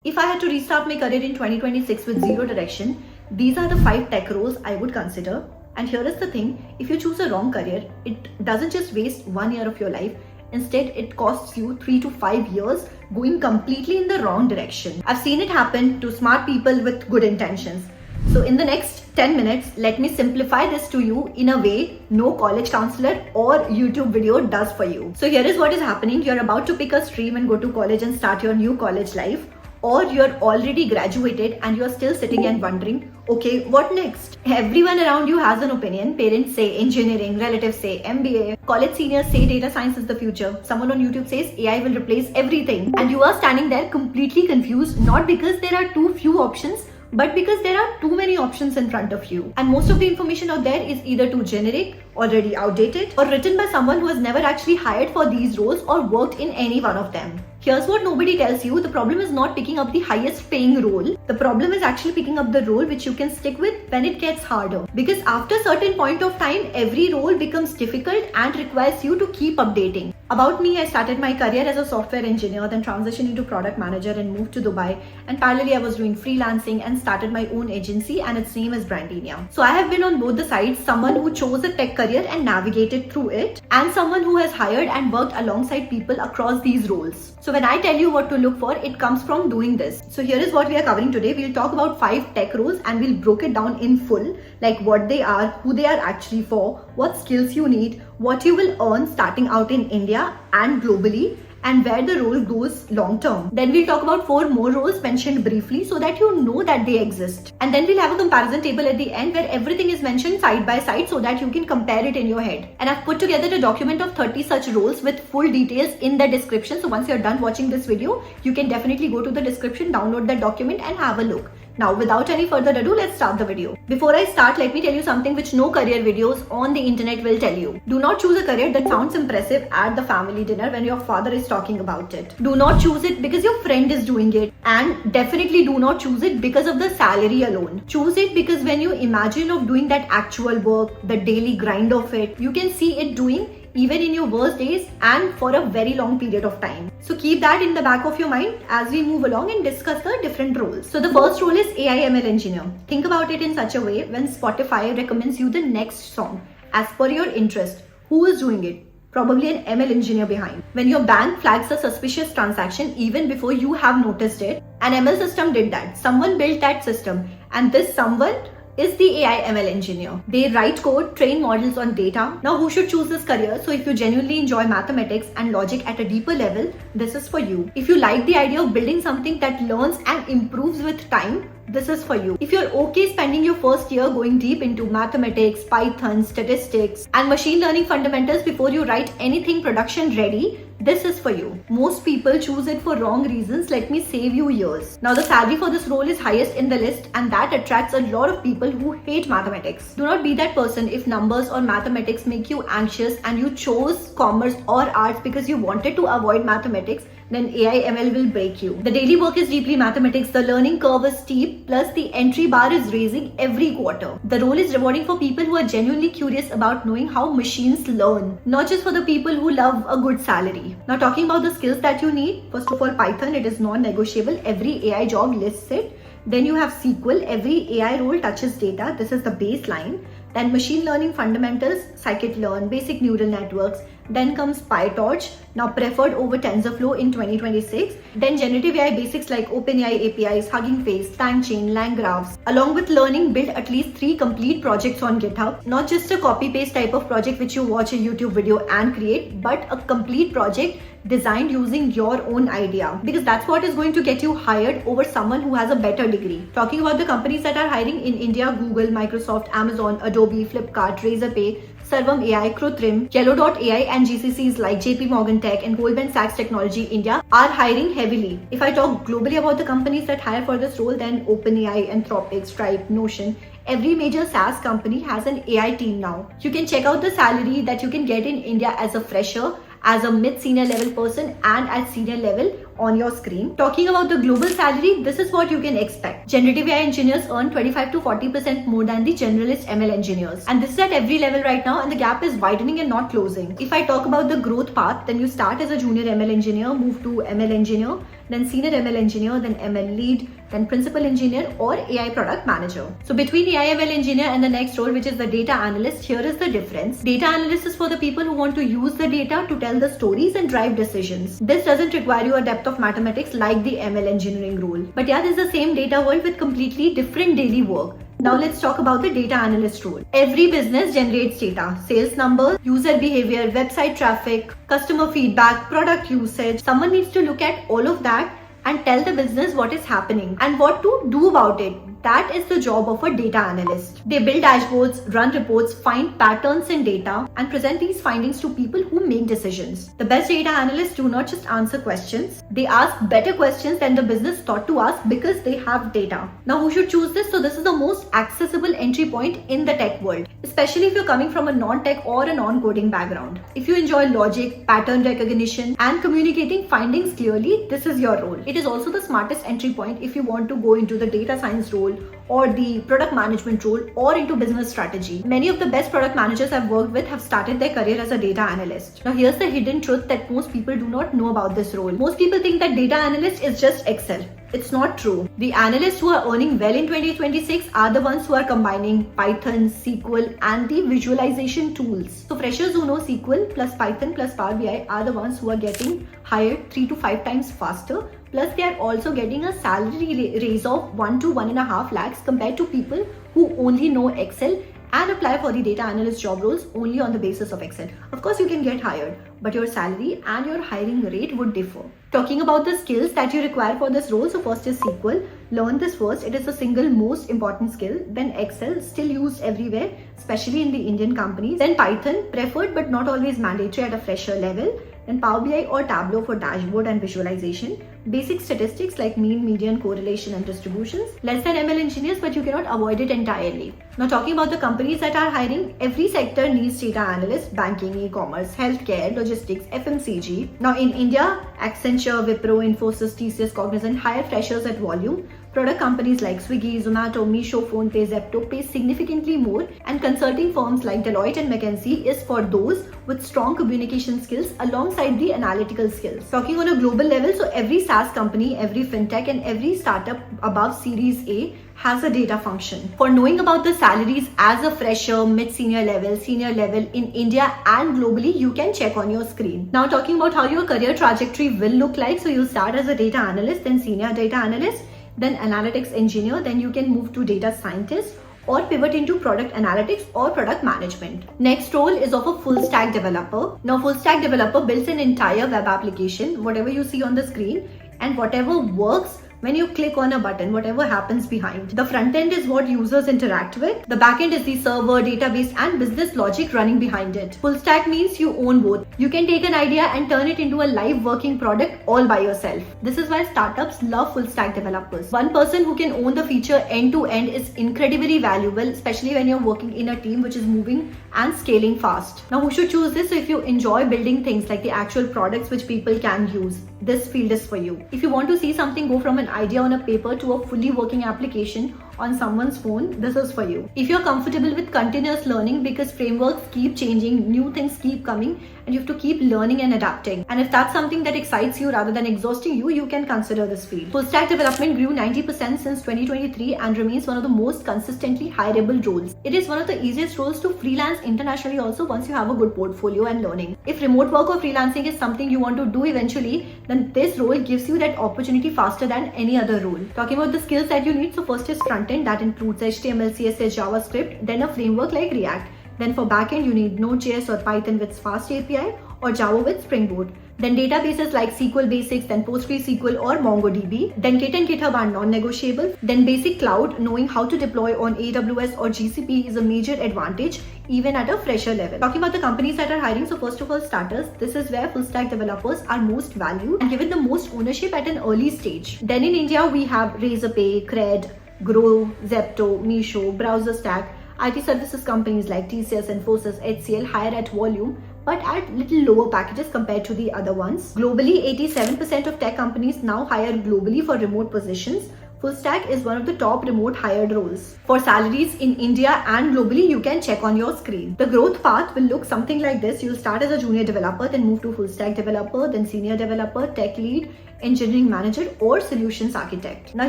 If I had to restart my career in 2026 with zero direction, these are the 5 tech roles I would consider. And here is the thing, if you choose a wrong career, it doesn't just waste 1 year of your life. Instead, it costs you 3 to 5 years going completely in the wrong direction. I've seen it happen to smart people with good intentions. So in the next 10 minutes, let me simplify this to you in a way no college counselor or YouTube video does for you. So here is what is happening. You're about to pick a stream and go to college and start your new college life. Or you're already graduated and you're still sitting and wondering, okay, what next? Everyone around you has an opinion. Parents say engineering, relatives say MBA, college seniors say data science is the future. Someone on YouTube says AI will replace everything. And you are standing there completely confused, not because there are too few options, but because there are too many options in front of you. And most of the information out there is either too generic, already outdated, or written by someone who has never actually hired for these roles or worked in any one of them. Here's what nobody tells you. The problem is not picking up the highest paying role. The problem is actually picking up the role which you can stick with when it gets harder. Because after a certain point of time, every role becomes difficult and requires you to keep updating. About me, I started my career as a software engineer, then transitioned into product manager and moved to Dubai. And parallelly, I was doing freelancing and started my own agency, and its name is Brandinia. So I have been on both the sides, someone who chose a tech career and navigated through it, and someone who has hired and worked alongside people across these roles. So when I tell you what to look for, it comes from doing this. So here is what we are covering today. We'll talk about 5 tech roles and we'll break it down in full, like what they are, who they are actually for, what skills you need, what you will earn starting out in India and globally, and where the role goes long term. Then we'll talk about 4 more roles mentioned briefly so that you know that they exist. And then we'll have a comparison table at the end where everything is mentioned side by side so that you can compare it in your head. And I've put together a document of 30 such roles with full details in the description. So once you're done watching this video, you can definitely go to the description, download that document and have a look. Now, without any further ado, let's start the video. Before I start, let me tell you something which no career videos on the internet will tell you. Do not choose a career that sounds impressive at the family dinner when your father is talking about it. Do not choose it because your friend is doing it. And definitely do not choose it because of the salary alone. Choose it because when you imagine of doing that actual work, the daily grind of it, you can see it doing even in your worst days and for a very long period of time. So keep that in the back of your mind as we move along and discuss the different roles. So the first role is AI ML engineer. Think about it in such a way when Spotify recommends you the next song as per your interest. Who is doing it? Probably an ML engineer behind. When your bank flags a suspicious transaction even before you have noticed it, an ML system did that. Someone built that system, and this someone is the AI ML engineer. They write code, train models on data. Now who should choose this career? So if you genuinely enjoy mathematics and logic at a deeper level, this is for you. If you like the idea of building something that learns and improves with time, this is for you. If you're okay spending your first year going deep into mathematics, Python, statistics, and machine learning fundamentals before you write anything production ready, this is for you. Most people choose it for wrong reasons. Let me save you years. Now the salary for this role is highest in the list, and that attracts a lot of people who hate mathematics. Do not be that person. If numbers or mathematics make you anxious and you chose commerce or arts because you wanted to avoid mathematics, then AI ML will break you. The daily work is deeply mathematics, the learning curve is steep, plus the entry bar is raising every quarter. The role is rewarding for people who are genuinely curious about knowing how machines learn, not just for the people who love a good salary. Now talking about the skills that you need, first of all Python, it is non-negotiable, every AI job lists it. Then you have SQL, every AI role touches data, this is the baseline. Then machine learning fundamentals, scikit-learn, basic neural networks. Then comes PyTorch, now preferred over TensorFlow in 2026. Then generative AI basics like OpenAI APIs, Hugging Face, LangChain, LangGraphs. Along with learning, build at least 3 complete projects on GitHub. Not just a copy-paste type of project which you watch a YouTube video and create, but a complete project designed using your own idea. Because that's what is going to get you hired over someone who has a better degree. Talking about the companies that are hiring in India, Google, Microsoft, Amazon, Adobe, Flipkart, Razorpay, Sarvam AI, Krutrim, Yellow.ai and GCCs like JP Morgan Tech and Goldman Sachs Technology India are hiring heavily. If I talk globally about the companies that hire for this role, then OpenAI, Anthropic, Stripe, Notion, every major SaaS company has an AI team now. You can check out the salary that you can get in India as a fresher, as a mid-senior level person and at senior level on your screen. Talking about the global salary, this is what you can expect. Generative AI engineers earn 25 to 40% more than the generalist ML engineers. And this is at every level right now, and the gap is widening and not closing. If I talk about the growth path, then you start as a junior ML engineer, move to ML engineer, then senior ML engineer, then ML lead, then principal engineer or AI product manager. So between AI ML engineer and the next role, which is the data analyst, here is the difference. Data analyst is for the people who want to use the data to tell the stories and drive decisions. This doesn't require you a depth of mathematics like the ML engineering role. But yeah, this is the same data world with completely different daily work. Now let's talk about the data analyst role. Every business generates data, sales numbers, user behavior, website traffic, customer feedback, product usage. Someone needs to look at all of that and tell the business what is happening and what to do about it. That is the job of a data analyst. They build dashboards, run reports, find patterns in data, and present these findings to people who make decisions. The best data analysts do not just answer questions, they ask better questions than the business thought to ask because they have data. Now, who should choose this? So this is the most accessible entry point in the tech world, especially if you're coming from a non-tech or a non-coding background. If you enjoy logic, pattern recognition, and communicating findings clearly, this is your role. It is also the smartest entry point if you want to go into the data science role or the product management role or into business strategy. Many of the best product managers I've worked with have started their career as a data analyst. Now here's the hidden truth that most people do not know about this role. Most people think that data analyst is just Excel. It's not true. The analysts who are earning well in 2026 are the ones who are combining Python, SQL and the visualization tools. So freshers who know SQL plus Python plus Power BI are the ones who are getting hired 3 to 5 times faster. Plus they are also getting a salary raise of 1 to 1.5 lakhs compared to people who only know Excel and apply for the data analyst job roles only on the basis of Excel. Of course, you can get hired, but your salary and your hiring rate would differ. Talking about the skills that you require for this role, so first is SQL. Learn this first. It is the single most important skill. Then Excel, still used everywhere, especially in the Indian companies. Then Python, preferred but not always mandatory at a fresher level. Then Power BI or Tableau for dashboard and visualization. Basic statistics like mean, median, correlation and distributions. Less than ML engineers, but you cannot avoid it entirely. Now talking about the companies that are hiring, every sector needs data analysts: banking, e-commerce, healthcare, logistics, FMCG. Now in India, Accenture, Wipro, Infosys, TCS, Cognizant hire freshers at volume. Product companies like Swiggy, Zomato, Meesho, PhonePe, Zepto pay significantly more, and consulting firms like Deloitte and McKinsey is for those with strong communication skills alongside the analytical skills. Talking on a global level, so every SaaS company, every fintech and every startup above Series A has a data function. For knowing about the salaries as a fresher, mid-senior level, senior level in India and globally, you can check on your screen. Now talking about how your career trajectory will look like, so you'll start as a data analyst, then senior data analyst, then analytics engineer, then you can move to data scientist or pivot into product analytics or product management. Next role is of a full stack developer. Now full stack developer builds an entire web application, whatever you see on the screen and whatever works when you click on a button, whatever happens behind. The front end is what users interact with. The back end is the server, database and business logic running behind it. Full stack means you own both. You can take an idea and turn it into a live working product all by yourself. This is why startups love full stack developers. One person who can own the feature end to end is incredibly valuable, especially when you're working in a team which is moving and scaling fast. Now who should choose this? So if you enjoy building things like the actual products which people can use, this field is for you. If you want to see something go from an idea on a paper to a fully working application on someone's phone, this is for you. If you're comfortable with continuous learning because frameworks keep changing, new things keep coming and you have to keep learning and adapting. And if that's something that excites you rather than exhausting you, you can consider this field. Full stack development grew 90% since 2023 and remains one of the most consistently hireable roles. It is one of the easiest roles to freelance internationally also once you have a good portfolio and learning. If remote work or freelancing is something you want to do eventually, then this role gives you that opportunity faster than any other role. Talking about the skills that you need, so first is front end, that includes HTML, CSS, JavaScript, then a framework like React. Then for backend, you need Node.js or Python with Fast API or Java with Spring Boot. Then databases like SQL Basics, then PostgreSQL or MongoDB. Then Git and GitHub are non-negotiable. Then basic cloud, knowing how to deploy on AWS or GCP is a major advantage even at a fresher level. Talking about the companies that are hiring, so first of all, starters, this is where full stack developers are most valued and given the most ownership at an early stage. Then in India, we have Razorpay, Cred, Grow, Zepto, Meesho, BrowserStack. IT services companies like TCS, Infosys, HCL hire at volume but at little lower packages compared to the other ones. Globally, 87% of tech companies now hire globally for remote positions. Full stack is one of the top remote hired roles. For salaries in India and globally, you can check on your screen. The growth path will look something like this. You'll start as a junior developer, then move to full stack developer, then senior developer, tech lead, engineering manager, or solutions architect. Now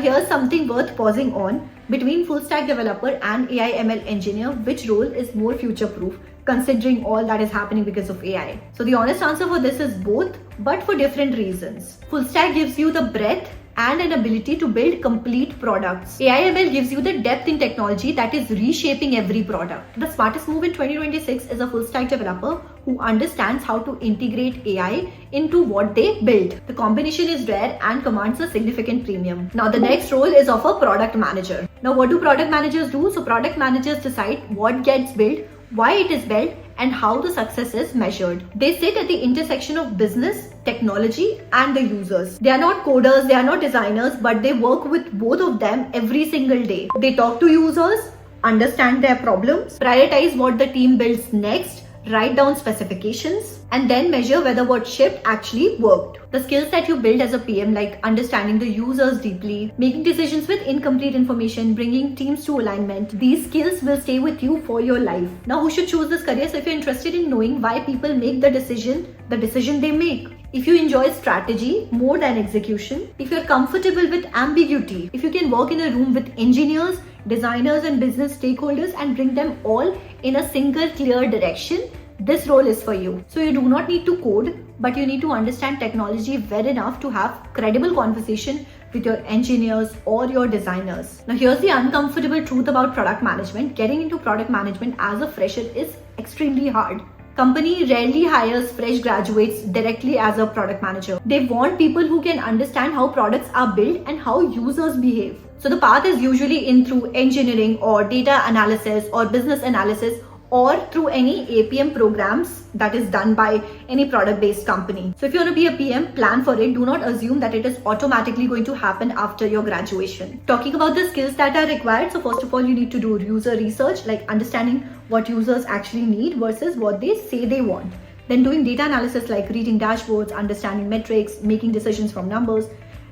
here's something worth pausing on. Between full stack developer and AI ML engineer, which role is more future proof considering all that is happening because of AI? So the honest answer for this is both, but for different reasons. Full stack gives you the breadth and an ability to build complete products. AI/ML gives you the depth in technology that is reshaping every product. The smartest move in 2026 is a full stack developer who understands how to integrate AI into what they build. The combination is rare and commands a significant premium. Now the next role is of a product manager. Now what do product managers do? So product managers decide what gets built, why it is built, and how the success is measured. They sit at the intersection of business, technology, and the users. They are not coders, they are not designers, but they work with both of them every single day. They talk to users, understand their problems, prioritize what the team builds next, write down specifications, and then measure whether what shipped actually worked. The skills that you build as a PM, like understanding the users deeply, making decisions with incomplete information, bringing teams to alignment, these skills will stay with you for your life. Now, who should choose this career? So if you're interested in knowing why people make the decision they make, if you enjoy strategy more than execution, if you're comfortable with ambiguity, if you can work in a room with engineers, designers, and business stakeholders and bring them all in a single clear direction, this role is for you. So you do not need to code, but you need to understand technology well enough to have credible conversation with your engineers or your designers. Now here's the uncomfortable truth about product management. Getting into product management as a fresher is extremely hard. Company rarely hires fresh graduates directly as a product manager. They want people who can understand how products are built and how users behave. So the path is usually in through engineering or data analysis or business analysis, or through any APM programs that is done by any product-based company. So if you want to be a PM, plan for it. Do not assume that it is automatically going to happen after your graduation. Talking about the skills that are required, so first of all, you need to do user research, like understanding what users actually need versus what they say they want. Then doing data analysis, like reading dashboards, understanding metrics, making decisions from numbers.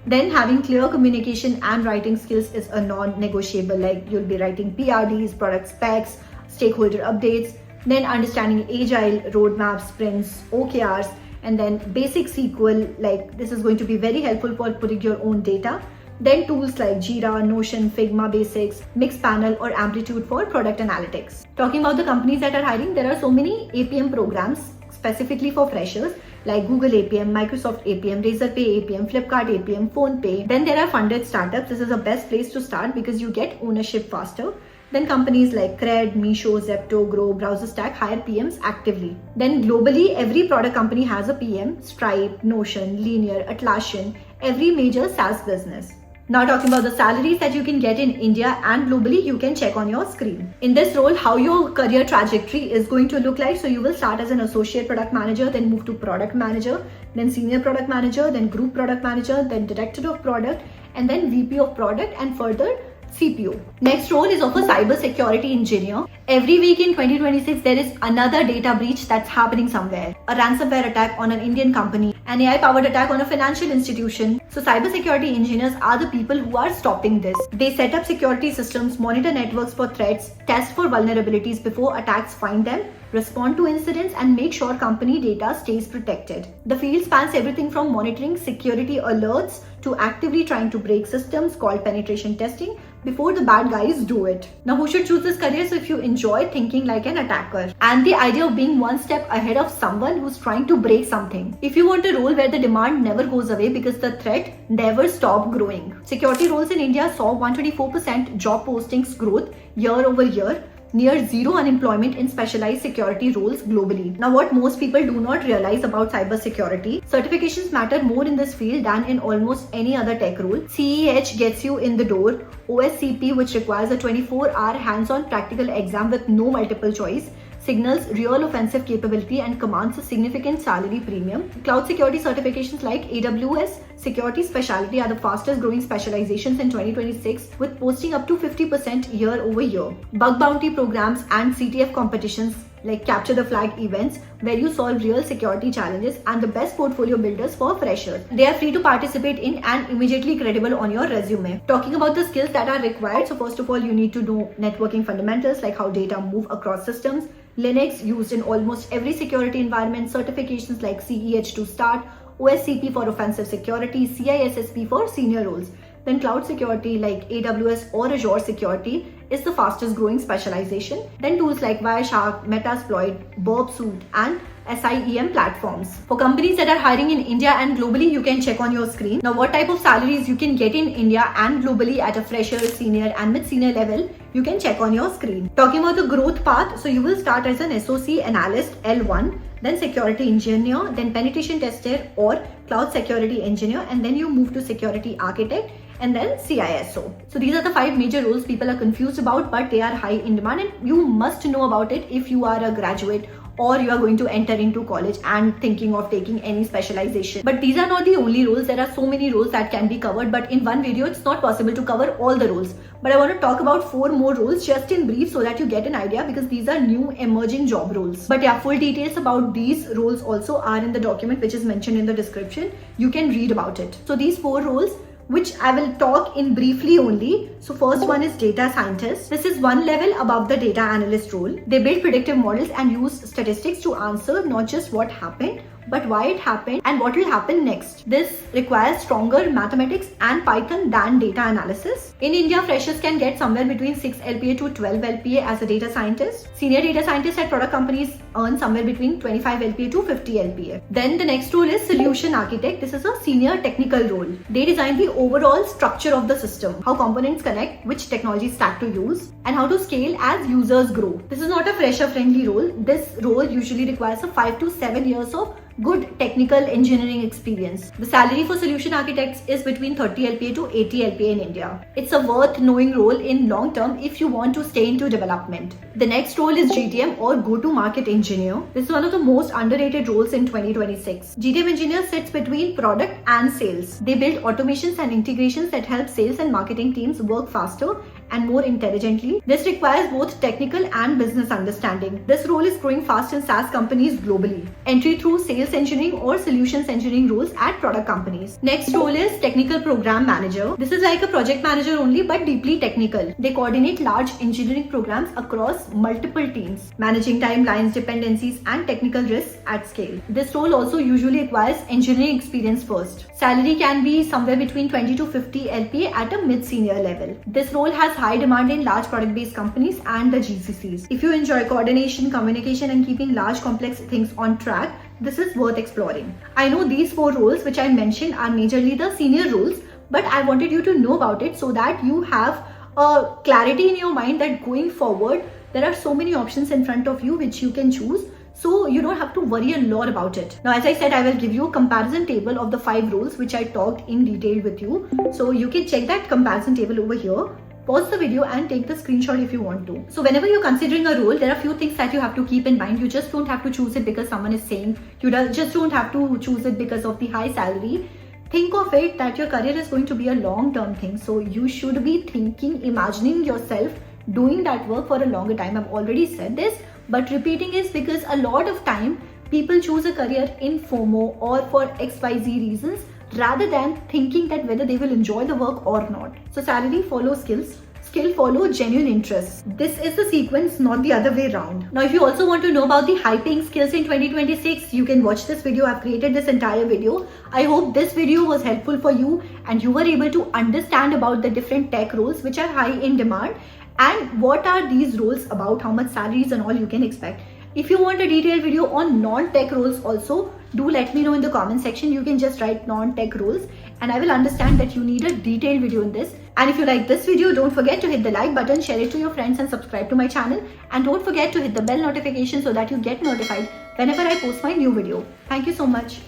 Then having clear communication and writing skills is a non-negotiable, like you'll be writing PRDs, product specs, stakeholder updates, then understanding agile, roadmaps, sprints, OKRs, and then basic SQL, like this is going to be very helpful for putting your own data. Then tools like Jira, Notion, Figma Basics, Mixpanel, or Amplitude for product analytics. Talking about the companies that are hiring, there are so many APM programs specifically for freshers like Google APM, Microsoft APM, Razorpay APM, Flipkart APM, PhonePe. Then there are funded startups. This is the best place to start because you get ownership faster. Then companies like Cred, Meesho, Zepto, Grow, BrowserStack hire PMs actively. Then globally, every product company has a PM: Stripe, Notion, Linear, Atlassian, every major SaaS business. Now talking about the salaries that you can get in India and globally, you can check on your screen. In this role, how your career trajectory is going to look like. So you will start as an associate product manager, then move to product manager, then senior product manager, then group product manager, then director of product, and then VP of product, and further CPO. Next role is of a cyber security engineer. Every week in 2026, there is another data breach that's happening somewhere. A ransomware attack on an Indian company, an AI-powered attack on a financial institution. So cybersecurity engineers are the people who are stopping this. They set up security systems, monitor networks for threats, test for vulnerabilities before attacks find them, respond to incidents, and make sure company data stays protected. The field spans everything from monitoring security alerts to actively trying to break systems, called penetration testing, before the bad guys do it. Now who should choose this career? So if you enjoy thinking like an attacker and the idea of being one step ahead of someone who's trying to break something. If you want a role where the demand never goes away because the threat never stops growing. Security roles in India saw 124% job postings growth year over year, near zero unemployment in specialized security roles globally. Now what most people do not realize about cybersecurity, certifications matter more in this field than in almost any other tech role. CEH gets you in the door. OSCP, which requires a 24-hour hands-on practical exam with no multiple choice, signals real offensive capability and commands a significant salary premium. Cloud security certifications like AWS Security Specialty are the fastest growing specializations in 2026, with posting up to 50% year over year. Bug bounty programs and CTF competitions like Capture the Flag events where you solve real security challenges, and the best portfolio builders for freshers. They are free to participate in and immediately credible on your resume. Talking about the skills that are required, so first of all, you need to know networking fundamentals like how data move across systems, Linux used in almost every security environment, certifications like CEH to start, OSCP for offensive security, CISSP for senior roles. Then cloud security like AWS or Azure security is the fastest growing specialization. Then tools like Wireshark, Metasploit, Burp Suite and SIEM platforms. For companies that are hiring in India and globally, you can check on your screen. Now what type of salaries you can get in India and globally at a fresher, senior and mid-senior level, you can check on your screen. Talking about the growth path, so you will start as an SOC analyst L1, then security engineer, then penetration tester or cloud security engineer, and then you move to security architect and then CISO. So these are the 5 major roles people are confused about, but they are high in demand and you must know about it if you are a graduate or you are going to enter into college and thinking of taking any specialization. But these are not the only roles. There are so many roles that can be covered, but in one video it's not possible to cover all the roles. But I want to talk about 4 more roles just in brief so that you get an idea, because these are new emerging job roles. But yeah, full details about these roles also are in the document which is mentioned in the description. You can read about it. So these 4 roles, which I will talk in briefly only. So first one is data scientist. This is one level above the data analyst role. They build predictive models and use statistics to answer not just what happened, but why it happened and what will happen next. This requires stronger mathematics and Python than data analysis. In India, freshers can get somewhere between 6 LPA to 12 LPA as a data scientist. Senior data scientists at product companies earn somewhere between 25 LPA to 50 LPA. Then the next role is solution architect. This is a senior technical role. They design the overall structure of the system, how components connect, which technology stack to use, and how to scale as users grow. This is not a fresher friendly role. This role usually requires a 5 to 7 years of good technical engineering experience. The salary for solution architects is between 30 LPA to 80 LPA in India. It's a worth knowing role in long term if you want to stay into development. The next role is GTM or go-to-market engineer. This is one of the most underrated roles in 2026. GTM engineer sits between product and sales. They build automations and integrations that help sales and marketing teams work faster and more intelligently. This requires both technical and business understanding. This role is growing fast in SaaS companies globally. Entry through sales engineering or solutions engineering roles at product companies. Next role is technical program manager. This is like a project manager only, but deeply technical. They coordinate large engineering programs across multiple teams, managing timelines, dependencies, and technical risks at scale. This role also usually requires engineering experience first. Salary can be somewhere between 20 to 50 LPA at a mid-senior level. This role has high demand in large product-based companies and the GCCs. If you enjoy coordination, communication, and keeping large complex things on track, this is worth exploring. I know these 4 roles which I mentioned are majorly the senior roles, but I wanted you to know about it so that you have a clarity in your mind that going forward, there are so many options in front of you which you can choose. So you don't have to worry a lot about it. Now, as I said, I will give you a comparison table of the 5 roles which I talked in detail with you. So you can check that comparison table over here. Pause the video and take the screenshot if you want to. So whenever you're considering a role, there are a few things that you have to keep in mind. You just don't have to choose it because someone is saying. You just don't have to choose it because of the high salary. Think of it that your career is going to be a long-term thing. So you should be thinking, imagining yourself doing that work for a longer time. I've already said this, but repeating is because a lot of time people choose a career in FOMO or for XYZ reasons, rather than thinking that whether they will enjoy the work or not. So salary follows skills, skill follow genuine interests. This is the sequence, not the other way around. Now, if you also want to know about the high paying skills in 2026, you can watch this video. I've created this entire video. I hope this video was helpful for you and you were able to understand about the different tech roles which are high in demand and what are these roles about, how much salaries and all you can expect. If you want a detailed video on non-tech roles also, do let me know in the comment section. You can just write non-tech roles and I will understand that you need a detailed video in this. And if you like this video, don't forget to hit the like button, share it to your friends and subscribe to my channel. And don't forget to hit the bell notification so that you get notified whenever I post my new video. Thank you so much.